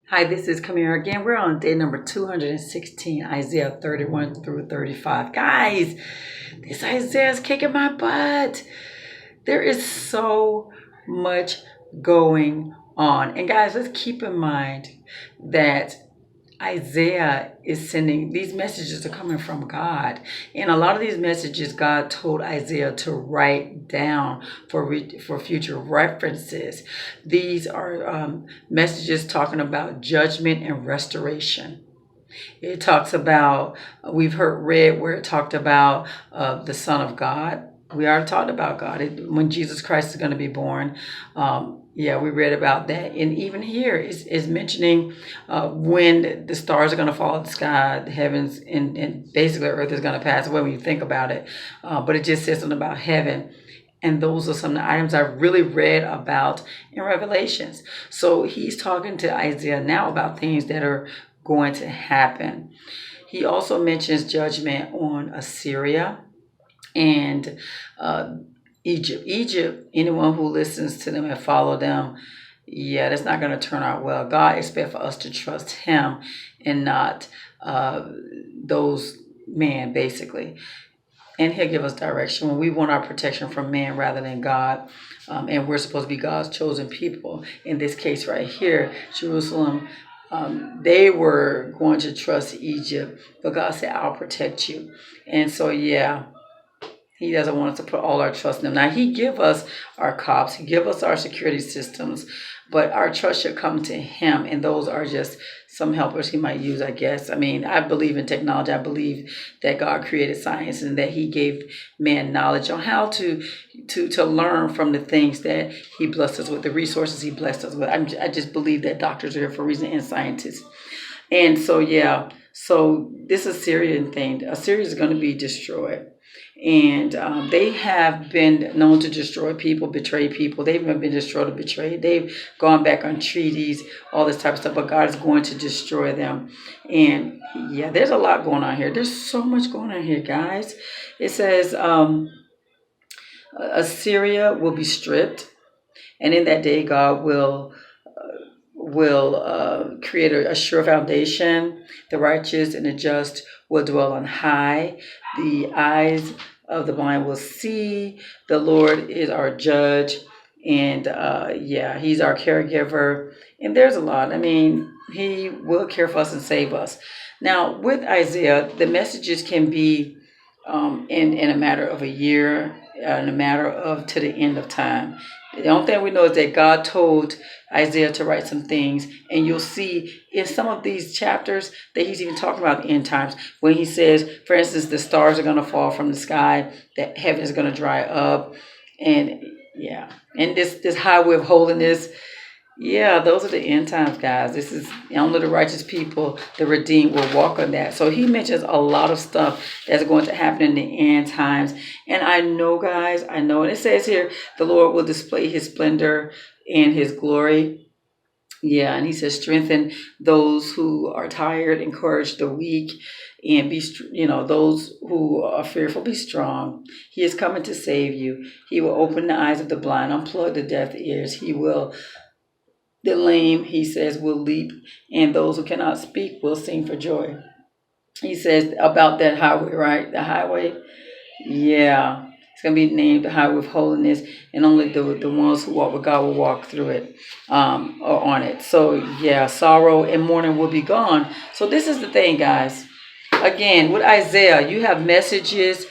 Hi, this is Kamera again. We're on day number 216, Isaiah 31 through 35. Guys, this Isaiah is kicking my butt. There is so much going on. And guys, let's keep in mind that Isaiah is sending these messages are coming from God, and a lot of these messages God told Isaiah to write down for future references. These are messages talking about judgment and restoration. It talks about we've heard read where it talked about the Son of God. We already talked about God when Jesus Christ is going to be born. Yeah, we read about that, and even here is mentioning when the stars are going to fall in the sky, the heavens, and basically Earth is going to pass away when you think about it. But it just says something about heaven. And those are some of the items I really read about in Revelations. So he's talking to Isaiah now about things that are going to happen. He also mentions judgment on Assyria and Egypt. Egypt, anyone who listens to them and follow them, yeah, that's not going to turn out well. God expects for us to trust him and not those men, basically. And he'll give us direction when we want our protection from man rather than God. And we're supposed to be God's chosen people. In this case right here, Jerusalem, they were going to trust Egypt, but God said, I'll protect you. And so, yeah, he doesn't want us to put all our trust in him. Now, he give us our cops, he give us our security systems, but our trust should come to him. And those are just some helpers he might use, I guess. I mean, I believe in technology. I believe that God created science and that he gave man knowledge on how to learn from the things that he blessed us with, the resources he blessed us with. I just believe that doctors are here for a reason and scientists. And so, yeah, so this Assyrian thing, Assyria is going to be destroyed. And they have been known to destroy people, betray people. They've been destroyed or betrayed. They've gone back on treaties, all this type of stuff. But God is going to destroy them. And yeah, there's a lot going on here. There's so much going on here, guys. It says Assyria will be stripped. And in that day, God will create a sure foundation. The righteous and the just will dwell on high. The eyes of the blind will see. The Lord is our judge. And yeah, he's our caregiver. And there's a lot. I mean, he will care for us and save us. Now, with Isaiah, the messages can be in a matter of a year, in a matter of to the end of time. The only thing we know is that God told Isaiah to write some things, and you'll see in some of these chapters that he's even talking about the end times when he says, for instance, the stars are going to fall from the sky, that heaven is going to dry up, and yeah, and this highway of holiness. Yeah, those are the end times, guys. This is only the righteous people, the redeemed, will walk on that. So he mentions a lot of stuff that's going to happen in the end times. And I know, guys, and it says here, the Lord will display his splendor and his glory. Yeah, and he says, strengthen those who are tired, encourage the weak, and those who are fearful, be strong. He is coming to save you. He will open the eyes of the blind, unplug the deaf ears. The lame, he says, will leap, and those who cannot speak will sing for joy. He says about that highway, right? The highway, yeah. It's going to be named the highway of holiness, and only the ones who walk with God will walk through it or on it. So, yeah, sorrow and mourning will be gone. So this is the thing, guys. Again, with Isaiah, you have messages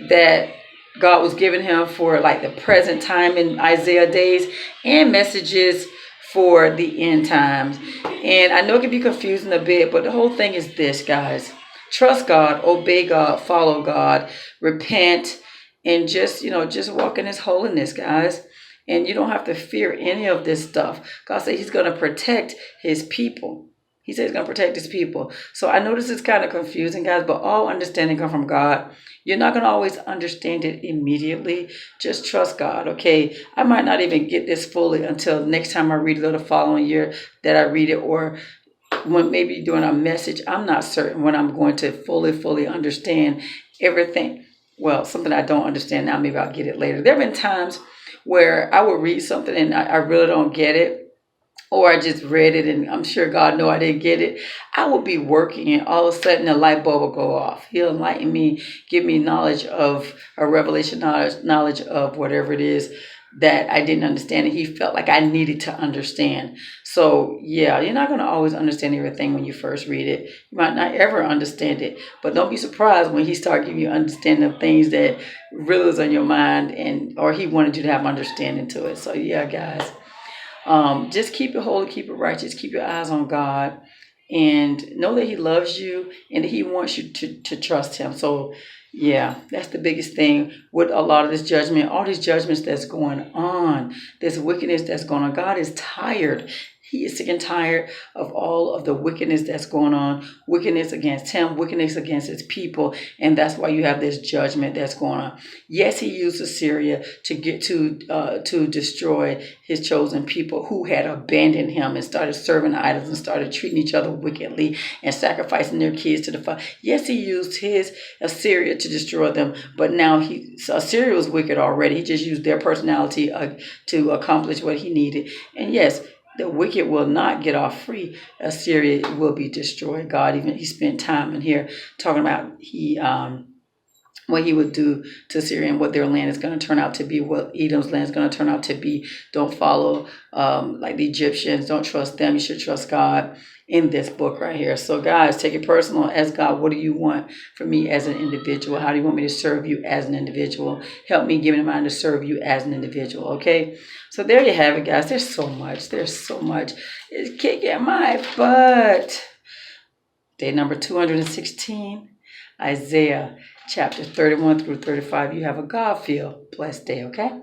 that God was giving him for like the present time in Isaiah days, and messages for the end times. And I know it can be confusing a bit, but the whole thing is this, guys. Trust God, obey God, follow God, repent, and just walk in his holiness, guys. And you don't have to fear any of this stuff. God said he's going to protect his people. He said he's going to protect his people. So I know this is kind of confusing, guys, but all understanding comes from God. You're not going to always understand it immediately. Just trust God, okay? I might not even get this fully until next time I read it, or the following year that I read it, or when maybe during a message. I'm not certain when I'm going to fully understand everything. Well, something I don't understand now, maybe I'll get it later. There have been times where I will read something and I really don't get it, or I just read it and I'm sure God know I didn't get it, I will be working and all of a sudden the light bulb will go off. He'll enlighten me, give me knowledge of a revelation, knowledge of whatever it is that I didn't understand and he felt like I needed to understand. So yeah, you're not going to always understand everything when you first read it. You might not ever understand it, but don't be surprised when he starts giving you understanding of things that really is on your mind and or he wanted you to have understanding to it. So yeah, guys. Just keep it holy, keep it righteous, keep your eyes on God, and know that He loves you and that He wants you to trust Him. So, yeah, that's the biggest thing with a lot of this judgment, all these judgments that's going on, this wickedness that's going on. God is tired. He is sick and tired of all of the wickedness that's going on, wickedness against him, wickedness against his people. And that's why you have this judgment that's going on. Yes, he used Assyria to get to destroy his chosen people who had abandoned him and started serving idols and started treating each other wickedly and sacrificing their kids to the fire. Yes, he used his Assyria to destroy them, but now Assyria was wicked already. He just used their personality to accomplish what he needed. And yes, the wicked will not get off free. Assyria will be destroyed. God he spent time in here talking about what he would do to Syria and what their land is going to turn out to be, what Edom's land is going to turn out to be. Don't follow like the Egyptians. Don't trust them. You should trust God in this book right here. So guys, take it personal. Ask God, what do you want from me as an individual? How do you want me to serve you as an individual? Help me give me the mind to serve you as an individual, okay? So there you have it, guys. There's so much. There's so much. It's kicking my butt. Day number 216, Isaiah chapter 31 through 35. You have a God-filled blessed day, okay?